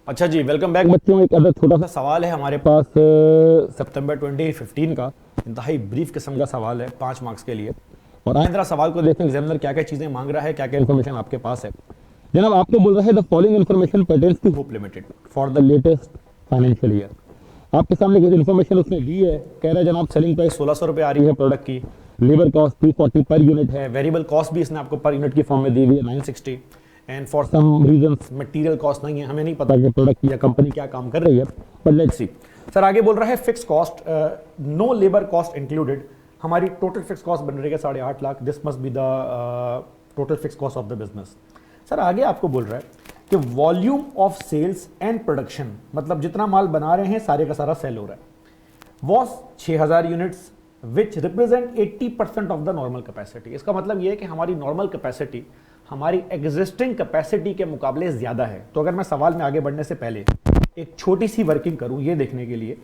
अच्छा जी, welcome back बच्चों। एक अदर छोटा सा सवाल है हमारे पास सितंबर 2015 का, इंतहाई ब्रीफ किस्म का सवाल है 5 मार्क्स के लिए। और आए जरा सवाल को देखें एग्जामिनर क्या क्या चीज़ें मांग रहा है, क्या क्या इन्फॉर्मेशन आपके पास है। जनाब आपको बोल रहा है the following information pertains to Hope Limited for the latest financial year. आपके सामने कुछ इन्फॉर्मेशन उसने दी है। कह रहा है जनाब सेलिंग प्राइस 1600 रुपये आ रही है प्रोडक्ट की, लेबर कॉस्ट 240 पर यूनिट है, वेरिएबल कॉस्ट भी इसने आपको पर यूनिट की फॉर्म में दी हुई है 960, and for some reasons material cost नहीं है। हमें नहीं पता कि प्रोडक्ट या कंपनी क्या काम कर रही है, बट लेट्स सी। सर आगे बोल रहा है fix cost no labour cost included. हमारी टोटल फिक्स कॉस्ट बन रही है 8.5 lakh. This must be the total fix cost of the business. Sir आगे आपको बोल रहा है कि volume of sales and production, मतलब जितना माल बना रहे हैं सारे का सारा सेल हो रहा है, was 6000 units which represent 80% of the normal capacity. इसका मतलब यह है कि हमारी नॉर्मल कैपेसिटी हमारी एग्जिस्टिंग कैपेसिटी के मुकाबले ज्यादा है। तो अगर मैं सवाल में आगे बढ़ने से पहले एक छोटी सी वर्किंग करूं ये देखने के लिए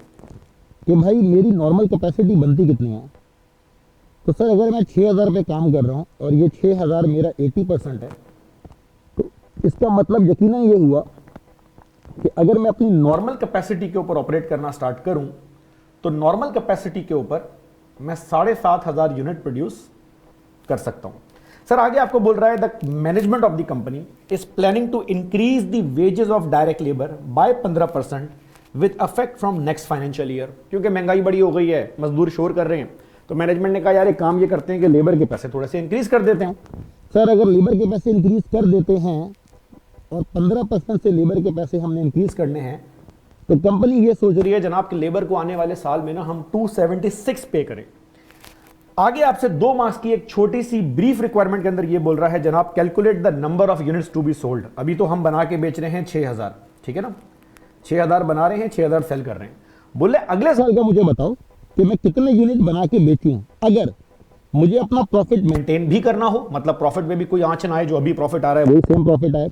कि भाई मेरी नॉर्मल कैपेसिटी बनती कितनी है, तो सर अगर मैं 6000 पे काम कर रहा हूं और ये 6000 मेरा 80% है, तो इसका मतलब यकीनन ये हुआ कि अगर मैं अपनी नॉर्मल कैपेसिटी के ऊपर ऑपरेट करना स्टार्ट करूं तो नॉर्मल कैपेसिटी के ऊपर मैं 7500 यूनिट प्रोड्यूस कर सकता हूं। सर आगे आपको बोल रहा है the management of the company is planning to increase the wages of direct labour by 15% with effect from next financial year. क्योंकि महंगाई बड़ी हो गई है, मजदूर शोर कर रहे हैं, तो मैनेजमेंट ने कहा यार एक काम ये करते हैं कि लेबर के पैसे थोड़े से इंक्रीज कर देते हैं। सर अगर लेबर के पैसे इंक्रीज कर देते हैं और 15% से लेबर के पैसे हमने इंक्रीज करने हैं, तो कंपनी ये सोच रही है जनाब कि लेबर को आने वाले साल में ना हम 276 पे करें। आगे आपसे 2 मार्क्स की एक छोटी सी ब्रीफ रिक्वायरमेंट के अंदर ये बोल रहा है जनाब calculate the number of units to be sold. अभी तो हम बना के बेच रहे हैं 6000, ठीक है ना, 6000 बना रहे हैं, 6000 सेल कर रहे हैं। बोले अगले साल का मुझे बताओ कि मैं कितने यूनिट बना के बेची हूं, अगर मुझे अपना प्रॉफिट मेंटेन भी करना हो, मतलब प्रॉफिट में भी कोई आंच ना आए, जो अभी प्रॉफिट आ रहा है वही सेम प्रॉफिट आए,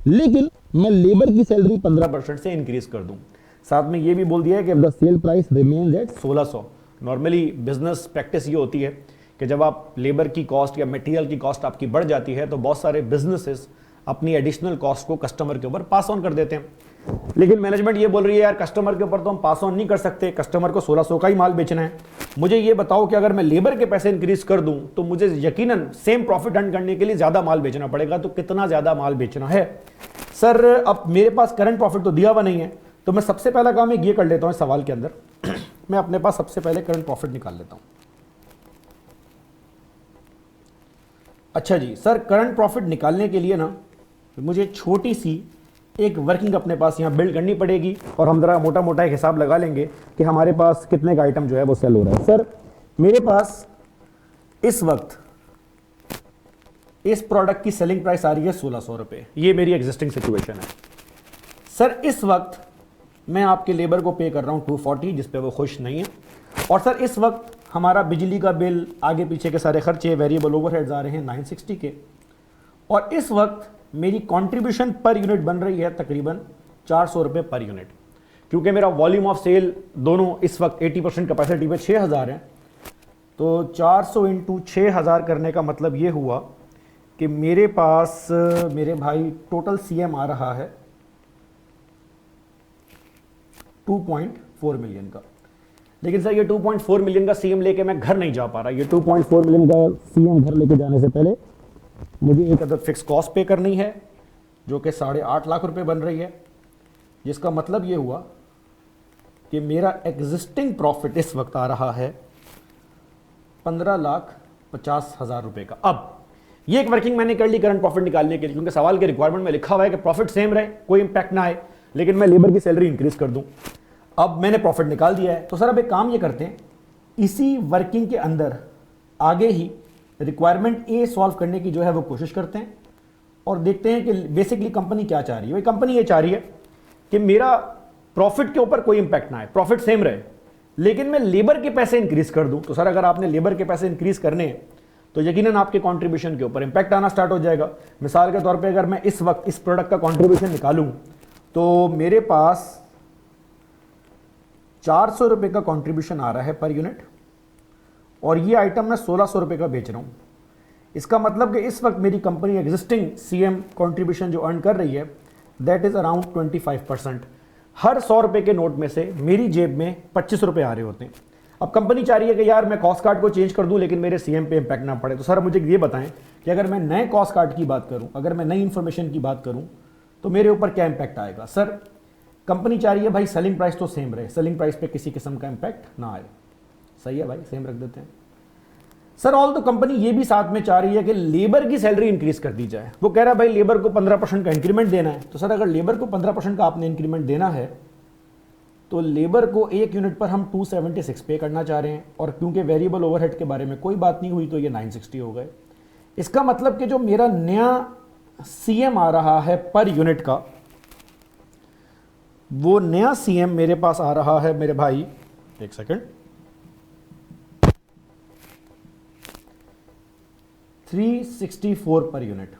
लेकिन मैं लेबर की सैलरी 15% से इंक्रीज कर दूं। साथ में ये भी बोल दिया है कि the sale price remains at 1600। Normally business practice ये होती है कि जब आप लेबर की कॉस्ट या मटेरियल की कॉस्ट आपकी बढ़ जाती है तो बहुत सारे बिजनेसेस अपनी एडिशनल कॉस्ट को कस्टमर के ऊपर पास ऑन कर देते हैं। लेकिन मैनेजमेंट ये बोल रही है यार कस्टमर के ऊपर तो हम पास ऑन नहीं कर सकते, कस्टमर को 1600 का ही माल बेचना है। मुझे ये बताओ कि अगर मैं लेबर के पैसे इंक्रीज कर दूं तो मुझे यकीनन सेम प्रॉफिट अर्न करने के लिए ज्यादा माल बेचना पड़ेगा। तो कितना ज्यादा माल बेचना है? सर अब मेरे पास करंट प्रॉफिट तो दिया हुआ नहीं है, तो मैं सबसे पहला काम ये कर लेता हूं सवाल के अंदर मैं अपने पास सबसे पहले करंट प्रॉफिट निकाल लेता हूं। अच्छा जी सर, करंट प्रॉफिट निकालने के लिए ना मुझे छोटी सी एक वर्किंग अपने पास यहां बिल्ड करनी पड़ेगी और हम जरा मोटा मोटा एक हिसाब लगा लेंगे कि हमारे पास कितने का आइटम जो है वो सेल हो रहा है। सर मेरे पास इस वक्त इस प्रोडक्ट की सेलिंग प्राइस आ रही है 1600 रुपए, ये मेरी एग्जिस्टिंग सिचुएशन है। सर इस वक्त मैं आपके लेबर को पे कर रहा हूं 240, जिस पे वो खुश नहीं है। और सर इस वक्त हमारा बिजली का बिल, आगे पीछे के सारे खर्चे, वेरिएबल ओवरहेड्स आ रहे हैं 960 के। और इस वक्त मेरी कंट्रीब्यूशन पर यूनिट बन रही है तकरीबन 400 रुपये पर यूनिट। क्योंकि मेरा वॉल्यूम ऑफ सेल दोनों इस वक्त 80% कैपेसिटी पे 6000 है, तो 400 इंटू 6000 करने का मतलब ये हुआ कि मेरे पास मेरे भाई टोटल सीएम आ रहा है 2.4 मिलियन का। लेकिन सर ये 2.4 मिलियन का सीएम लेके मैं घर नहीं जा पा रहा। ये 2.4 मिलियन का सीएम घर लेके जाने से पहले मुझे एक अदर फिक्स कॉस्ट पे करनी है जो कि 8.5 लाख रुपए बन रही है, जिसका मतलब ये हुआ कि मेरा एग्जिस्टिंग प्रॉफिट इस वक्त आ रहा है 15,50,000 रुपए का। अब ये एक वर्किंग मैंने कर ली करंट प्रॉफिट निकालने के लिए, क्योंकि सवाल के रिक्वायरमेंट में लिखा हुआ है कि प्रॉफिट सेम रहे, कोई इंपैक्ट ना आए, लेकिन मैं लेबर की सैलरी इंक्रीज कर दूं। अब मैंने प्रॉफिट निकाल दिया है, तो सर अब एक काम ये करते हैं, इसी वर्किंग के अंदर आगे ही रिक्वायरमेंट ए सॉल्व करने की जो है वो कोशिश करते हैं और देखते हैं कि बेसिकली कंपनी क्या चाह रही है। कंपनी ये चाह रही है कि मेरा प्रॉफिट के ऊपर कोई इंपैक्ट ना आए, प्रॉफिट सेम रहे, लेकिन मैं लेबर के पैसे इंक्रीज कर दूं। तो सर अगर आपने लेबर के पैसे इंक्रीज करने हैं तो यकीनन आपके कंट्रीब्यूशन के ऊपर इंपैक्ट आना स्टार्ट हो जाएगा। मिसाल के तौर पे अगर मैं इस वक्त इस प्रोडक्ट का कंट्रीब्यूशन निकालूं तो मेरे पास 400 रुपए का कंट्रीब्यूशन आ रहा है पर यूनिट, और ये आइटम मैं 1600 रुपए का बेच रहा हूं। इसका मतलब कि इस वक्त मेरी कंपनी एग्जिस्टिंग सीएम कंट्रीब्यूशन जो अर्न कर रही है दैट इज अराउंड 25%। हर 100 रुपए के नोट में से मेरी जेब में 25 रुपए आ रहे होते हैं। अब कंपनी चाह रही है कि यार मैं कॉस्ट कार्ड को चेंज कर दूं लेकिन मेरे सीएम पे इंपैक्ट ना पड़े। तो सर मुझे ये बताएं कि अगर मैं नए कॉस्ट कार्ड की बात करूं, अगर मैं नई इंफॉर्मेशन की बात करूं, तो मेरे ऊपर क्या इंपैक्ट आएगा? सर कंपनी चाह रही है भाई सेलिंग प्राइस तो सेम रहे, सेलिंग प्राइस पे किसी किस्म का इंपैक्ट ना आए। सही है भाई, सेम रख देते हैं। सर ऑल तो कंपनी ये भी साथ में चाह रही है कि लेबर की सैलरी इंक्रीज कर दी जाए। वो कह रहा है भाई लेबर को 15% का इंक्रीमेंट देना है। तो सर अगर लेबर को 15% का आपने इंक्रीमेंट देना है तो लेबर को एक यूनिट पर हम 276 पे करना चाह रहे हैं, और क्योंकि वेरिएबल ओवरहेड के बारे में कोई बात नहीं हुई तो ये 960 हो गए। इसका मतलब कि जो मेरा नया सीएम आ रहा है पर यूनिट का, वो नया सीएम मेरे पास आ रहा है मेरे भाई, एक सेकंड, 364 पर यूनिट।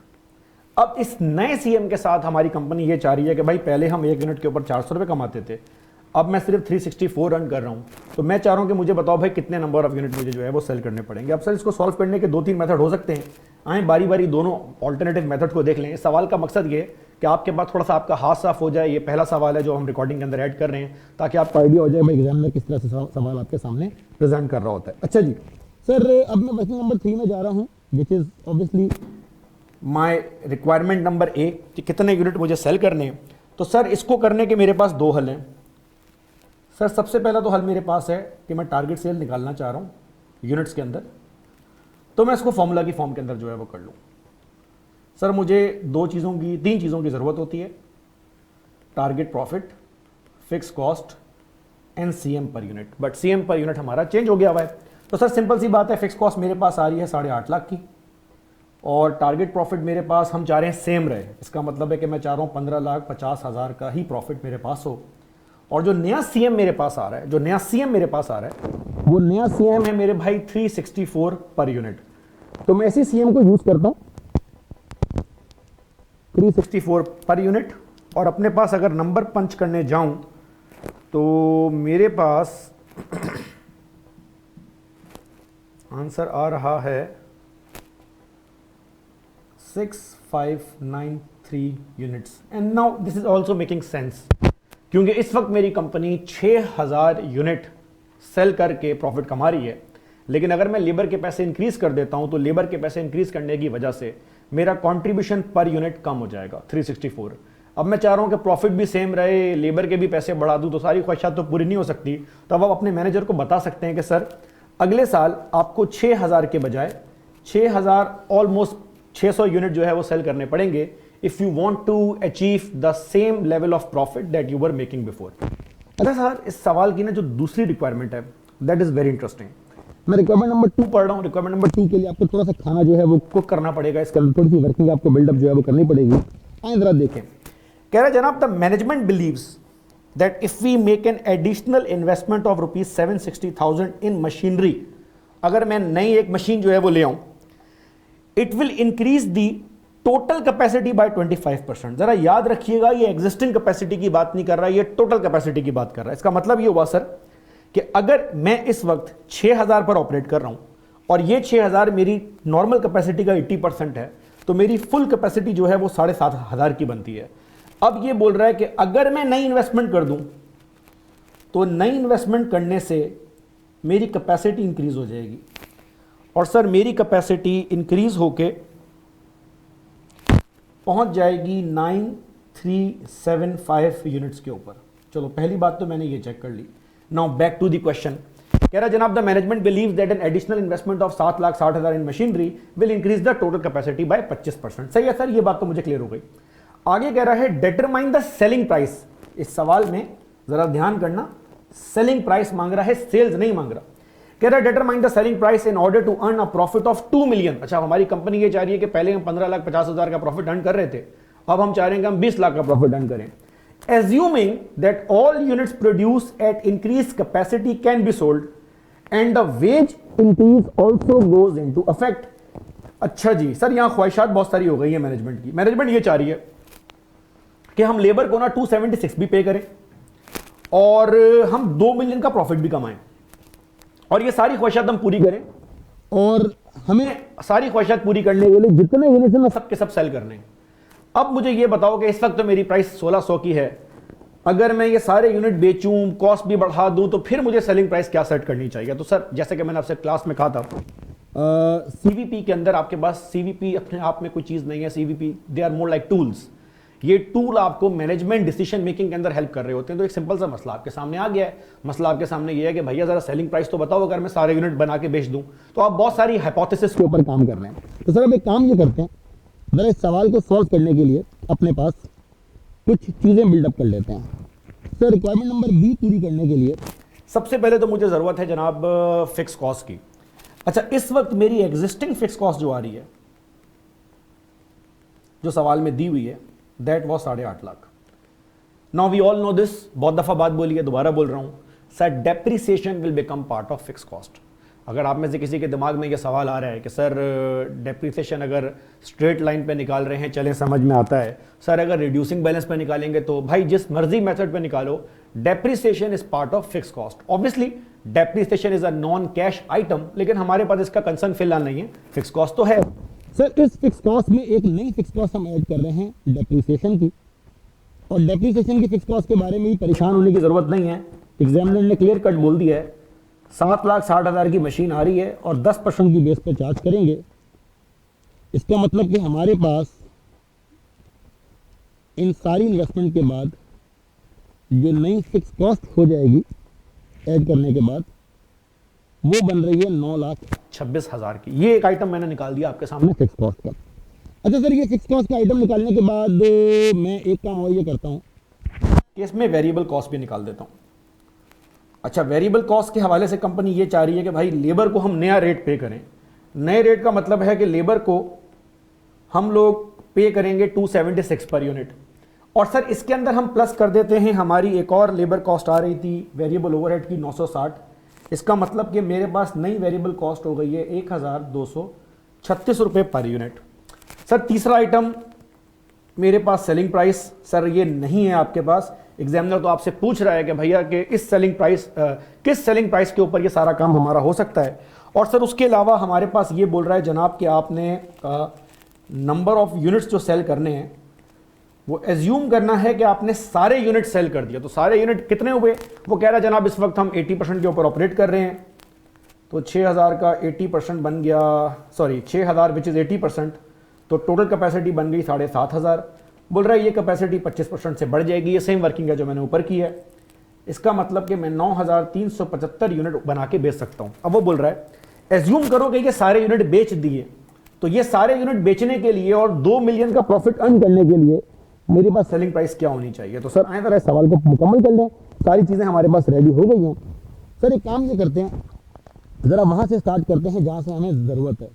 अब इस नए सीएम के साथ हमारी कंपनी ये चाह रही है कि भाई पहले हम एक यूनिट के ऊपर 400 रुपए कमाते थे, अब मैं सिर्फ 364 रन कर रहा हूं। तो मैं चाह रहा हूं कि मुझे बताओ भाई कितने नंबर ऑफ यूनिट मुझे जो है वो सेल करने पड़ेंगे। अब सर इसको सॉल्व करने के 2-3 मेथड हो सकते हैं। आए बारी बारी दोनों ऑल्टरनेटिव मेथड को देख लें। इस सवाल का मकसद ये कि आपके पास थोड़ा सा आपका हाथ साफ हो जाए। ये पहला सवाल है जो हम रिकॉर्डिंग के अंदर ऐड कर रहे हैं ताकि आपको आइडिया हो जाए भाई एग्जामिनर किस तरह से सवाल आपके सामने प्रेजेंट कर रहा होता है। अच्छा जी सर, अब मैं क्वेश्चन नंबर 3 में जा रहा हूँ, which is obviously my requirement number A कि कितने यूनिट मुझे सेल करने हैं। तो सर इसको करने के मेरे पास 2 हल हैं। सर सबसे पहला तो हल मेरे पास है कि मैं टारगेट सेल निकालना चाह रहा हूं यूनिट्स के अंदर, तो मैं इसको फॉर्मूला की फॉर्म के अंदर जो है वो कर लूं। सर मुझे 3 चीज़ों की ज़रूरत होती है, target profit, fix cost and CM per unit. But CM per unit हमारा चेंज हो गया हुआ है। तो सर सिंपल सी बात है, फिक्स कॉस्ट मेरे पास आ रही है 8.5 लाख की, और टारगेट प्रॉफिट मेरे पास हम चाह रहे हैं सेम रहे। इसका मतलब है कि मैं चाह रहा हूँ 15,50,000 का ही प्रॉफिट मेरे पास हो। और जो नया सीएम मेरे पास आ रहा है, वो नया सीएम है मेरे भाई 364 पर यूनिट। तो मैं ऐसी सीएम को यूज करता हूं 364 पर यूनिट, और अपने पास अगर नंबर पंच करने जाऊं तो मेरे पास आंसर आ रहा है 6593 units. And now this is also making sense, क्योंकि इस वक्त मेरी कंपनी 6000 यूनिट सेल करके प्रॉफिट कमा रही है। लेकिन अगर मैं लेबर के पैसे इंक्रीज कर देता हूं तो लेबर के पैसे इंक्रीज करने की वजह से मेरा कंट्रीब्यूशन पर यूनिट कम हो जाएगा 364। अब मैं चाह रहा हूं कि प्रॉफिट भी सेम रहे, लेबर के भी पैसे बढ़ा दूं, तो सारी ख्वाहिशात तो पूरी नहीं हो सकती। तो अब आप अपने मैनेजर को बता सकते हैं कि सर अगले साल आपको 6000 के बजाय 6000 ऑलमोस्ट 600 यूनिट जो है वो सेल करने पड़ेंगे if you want to achieve the same level of profit that you were making before। अच्छा सर, इस सवाल की ना जो दूसरी रिक्वायरमेंट है दैट इज वेरी इंटरेस्टिंग। मैं रिक्वायरमेंट नंबर 2 पढ़ रहा हूँ। रिक्वायरमेंट नंबर 2 के लिए आपको थोड़ा सा खाना जो है वो कुक करना पड़ेगा, इसके अंदर थोड़ी सी वर्किंग आपको बिल्डअप जो है वो करनी पड़ेगी। आइए जरा देखें। कह रहा है जनाब, the management believes that if we make an additional investment of ₹760,000 in machinery, अगर मैं नई एक मशीन जो है वो ले आऊं, it will increase the total capacity by 25%। जरा याद रखिएगा, ये एग्जिस्टिंग कैपेसिटी की बात नहीं कर रहा है, ये टोटल कैपेसिटी की बात कर रहा है। इसका मतलब ये हुआ सर कि अगर मैं इस वक्त 6000 पर ऑपरेट कर रहा हूं और ये 6000 मेरी नॉर्मल कैपेसिटी का 80% है, तो मेरी फुल कैपेसिटी जो है वो 7500 की बनती है। अब ये बोल रहा है कि अगर मैं नई इन्वेस्टमेंट कर दूं तो नई इन्वेस्टमेंट करने से मेरी कैपेसिटी इंक्रीज हो जाएगी, और सर मेरी कैपेसिटी इंक्रीज होके पहुंच जाएगी 9375 यूनिट्स के ऊपर। चलो पहली बात तो मैंने ये चेक कर ली। Now back to the question. कह रहा जनाब, the management believes that an additional investment of 7,60,000 in machinery will increase the total capacity by 25%। सही है सर, ये बात तो मुझे क्लियर हो गई। आगे कह रहा है डिटरमाइन द सेलिंग प्राइस। इस सवाल में जरा ध्यान करना, सेलिंग प्राइस मांग रहा है, सेल्स नहीं मांग रहा। कह रहा है determine the selling price in order to earn a profit of 2 million. अच्छा, हमारी कंपनी ये चाह रही है कि पहले हम 15,50,000 का प्रॉफिट अर्न कर रहे थे, अब हम चाह रहे हैं कि हम 20 लाख का प्रॉफिट अर्न करें। Assuming that all units produced at increased capacity can be sold and the wage increase also goes into effect। अच्छा जी सर, यहां ख्वाहिशात बहुत सारी हो गई है मैनेजमेंट की। मैनेजमेंट ये चाह रही है कि हम लेबर को ना 276 भी पे करें और हम 2 मिलियन का प्रॉफिट भी कमाएं, और ये सारी ख्वाहिशात हम पूरी करें, और हमें सारी ख्वाहिशात पूरी करने के लिए जितने यूनिट्स हैं सब के सब सेल करने हैं। अब मुझे ये बताओ कि इस वक्त तो मेरी प्राइस 1600 की है, अगर मैं ये सारे यूनिट बेचूं, कॉस्ट भी बढ़ा दूं, तो फिर मुझे सेलिंग प्राइस क्या सेट करनी चाहिए? तो सर जैसे कि मैंने आपसे क्लास में कहा था, सीवीपी के अंदर आपके पास सीवीपी अपने आप में कोई चीज़ नहीं है। CVP they are more like tools. ये टूल आपको मैनेजमेंट डिसीजन मेकिंग के अंदर हेल्प कर रहे होते हैं। तो एक सिंपल सा मसला आपके सामने आ गया है। मसला आपके सामने ये है कि भैया ज़रा सेलिंग प्राइस तो बताओ, अगर मैं सारे यूनिट बना के बेच दूं। तो आप बहुत सारी हाइपोथेसिस के ऊपर काम कर रहे हैं। तो सर अब एक काम ये करते हैं, ज़रा इस सवाल को सॉल्व करने के लिए अपने पास कुछ चीज़ें बिल्डअप कर लेते हैं। सर रिक्वायरमेंट नंबर बी पूरी करने के लिए सबसे पहले तो मुझे ज़रूरत है जनाब फिक्स कॉस्ट की। अच्छा, इस वक्त मेरी एग्जिस्टिंग फिक्स कॉस्ट जो आ रही है, जो सवाल में दी हुई है, that was 8.5 lakh. Now we all know this, बहुत दफ़ा बात बोली है, दोबारा बोल रहा हूँ, sir depreciation will become part of fix cost. अगर आप में से किसी के दिमाग में ये सवाल आ रहा है कि सर डेप्रिसिएशन अगर स्ट्रेट लाइन पे निकाल रहे हैं, चलें समझ में आता है, सर अगर रिड्यूसिंग बैलेंस पे निकालेंगे तो भाई जिस मर्जी मेथड पे निकालो, depreciation is part of fix cost. Obviously depreciation is a non cash item, लेकिन हमारे पास इसका कंसर्न फिलहाल नहीं है, फिक्स कॉस्ट तो है। सर इस फिक्स कॉस्ट में एक नई फिक्स कॉस्ट हम ऐड कर रहे हैं डेप्रिसिएशन की, और डेप्रिसिएशन की फिक्स कॉस्ट के बारे में भी परेशान होने की जरूरत नहीं है। एग्जामिनर ने क्लियर कट बोल दिया है, 7,60,000 की मशीन आ रही है और 10% की बेस पर चार्ज करेंगे। इसका मतलब कि हमारे पास इन सारी इन्वेस्टमेंट के बाद जो नई फिक्स कॉस्ट हो जाएगी ऐड करने के बाद, वो बन रही है 9,26,000 की। ये एक आइटम मैंने निकाल दिया आपके सामने फिक्स कॉस्ट का। अच्छा सर, ये फिक्स कॉस्ट का आइटम निकालने के बाद मैं एक काम और ये करता हूँ कि इसमें वेरिएबल कॉस्ट भी निकाल देता हूँ। अच्छा, वेरिएबल कॉस्ट के हवाले से कंपनी ये चाह रही है कि भाई लेबर को हम नया रेट पे करें। नए रेट का मतलब है कि लेबर को हम लोग पे करेंगे 276 पर यूनिट, और सर इसके अंदर हम प्लस कर देते हैं, हमारी एक और लेबर कॉस्ट आ रही थी वेरिएबल ओवरहेड की 960। इसका मतलब कि मेरे पास नई वेरिएबल कॉस्ट हो गई है 1,236 रुपये पर यूनिट। सर तीसरा आइटम मेरे पास सेलिंग प्राइस, सर ये नहीं है आपके पास। एग्जामिनर तो आपसे पूछ रहा है कि भैया कि इस सेलिंग प्राइस किस सेलिंग प्राइस के ऊपर ये सारा काम हमारा हो सकता है। और सर उसके अलावा हमारे पास ये बोल रहा है जनाब कि आपने नंबर ऑफ यूनिट्स जो सेल करने हैं वो एज्यूम करना है कि आपने सारे यूनिट सेल कर दिया। तो सारे यूनिट कितने हुए? वो कह रहा है जनाब इस वक्त हम 80% के ऊपर ऑपरेट कर रहे हैं, तो 6,000 का 80% बन गया, सॉरी 6,000 विच इज़ 80%, तो टोटल कैपेसिटी बन गई 7,500। बोल रहा है ये कैपेसिटी 25% से बढ़ जाएगी। ये सेम वर्किंग है जो मैंने ऊपर की है। इसका मतलब कि मैं 9,375 यूनिट बना के बेच सकता हूँ। अब वो बोल रहा है एज्यूम करो कि ये सारे यूनिट बेच दिए, तो ये सारे यूनिट बेचने के लिए और 2 मिलियन का प्रॉफिट अर्न करने के लिए मेरे पास सेलिंग प्राइस क्या होनी चाहिए? तो सर आए तरह इस सवाल को मुकम्मल कर लें, सारी चीज़ें हमारे पास रेडी हो गई हैं। सर एक काम ये करते हैं, ज़रा वहाँ से स्टार्ट करते हैं जहाँ से हमें ज़रूरत है।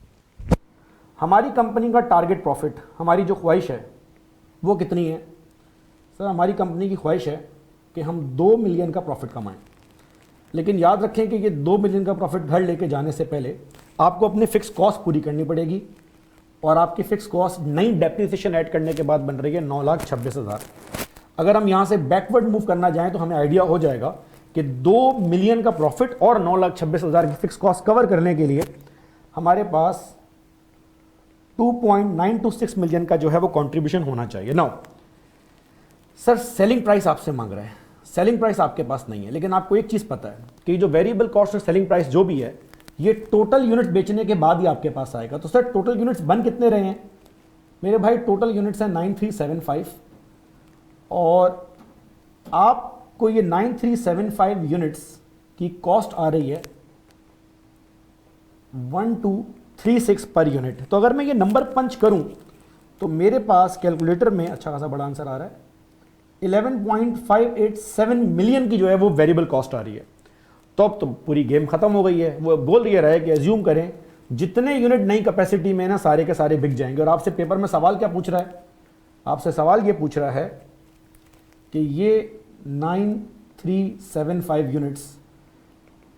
हमारी कंपनी का टारगेट प्रॉफिट, हमारी जो ख्वाहिश है वो कितनी है? सर हमारी कंपनी की ख्वाहिश है कि हम 2 मिलियन का प्रॉफिट कमाएं, लेकिन याद रखें कि ये 2 मिलियन का प्रॉफिट घर लेके जाने से पहले आपको अपनी फिक्स कॉस्ट पूरी करनी पड़ेगी, और आपकी फिक्स कॉस्ट नई डेप्रिसिएशन ऐड करने के बाद बन रही है 9,26,000। अगर हम यहाँ से बैकवर्ड मूव करना जाएं तो हमें आइडिया हो जाएगा कि 2 मिलियन का प्रॉफिट और 9,26,000 की फिक्स कॉस्ट कवर करने के लिए हमारे पास 2.926 मिलियन का जो है वो कंट्रीब्यूशन होना चाहिए। नाउ सर सेलिंग प्राइस आपसे मांग रहे हैं, सेलिंग प्राइस आपके पास नहीं है, लेकिन आपको एक चीज़ पता है कि जो वेरिएबल कॉस्ट और सेलिंग प्राइस जो भी है ये टोटल यूनिट बेचने के बाद ही आपके पास आएगा। तो सर टोटल यूनिट्स बन कितने रहे हैं मेरे भाई? टोटल यूनिट्स हैं 9375, और आपको ये 9375 यूनिट्स की कॉस्ट आ रही है 1236 पर यूनिट। तो अगर मैं ये नंबर पंच करूं तो मेरे पास कैलकुलेटर में अच्छा खासा बड़ा आंसर आ रहा है, 11.587 मिलियन की जो है वो वेरिएबल कॉस्ट आ रही है। तो अब तो पूरी गेम खत्म हो गई है। वो बोल रही है कि एज्यूम करें जितने यूनिट नई कैपेसिटी में ना सारे के सारे बिक जाएंगे। और आपसे पेपर में सवाल क्या पूछ रहा है? आपसे सवाल ये पूछ रहा है कि ये 9375 यूनिट्स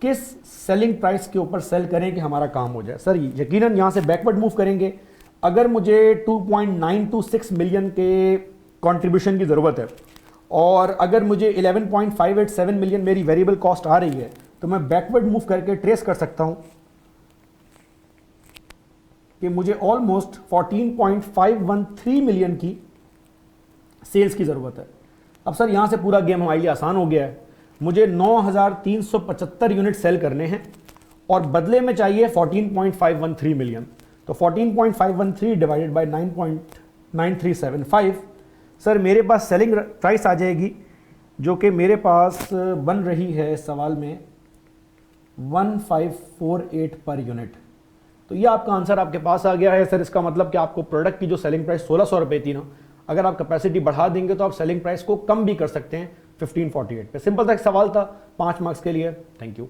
किस सेलिंग प्राइस के ऊपर सेल करें कि हमारा काम हो जाए। सर यकीनन यहाँ से बैकवर्ड मूव करेंगे। अगर मुझे 2.926 मिलियन के कंट्रीब्यूशन की ज़रूरत है और अगर मुझे 11.587 मिलियन मेरी वेरिएबल कॉस्ट आ रही है, तो मैं बैकवर्ड मूव करके ट्रेस कर सकता हूं कि मुझे ऑलमोस्ट 14.513 मिलियन की सेल्स की ज़रूरत है। अब सर यहाँ से पूरा गेम हमारे लिए आसान हो गया है। मुझे 9,375 यूनिट सेल करने हैं और बदले में चाहिए 14.513 मिलियन। तो 14.513 डिवाइडेड बाय 9.9375, सर मेरे पास सेलिंग प्राइस आ जाएगी जो कि मेरे पास बन रही है सवाल में 1548 पर यूनिट। तो ये आपका आंसर आपके पास आ गया है सर। इसका मतलब कि आपको प्रोडक्ट की जो सेलिंग प्राइस 1600 रुपये थी ना, अगर आप कैपेसिटी बढ़ा देंगे तो आप सेलिंग प्राइस को कम भी कर सकते हैं 1548 पे। सिंपल सा एक सवाल था 5 मार्क्स के लिए। Thank you.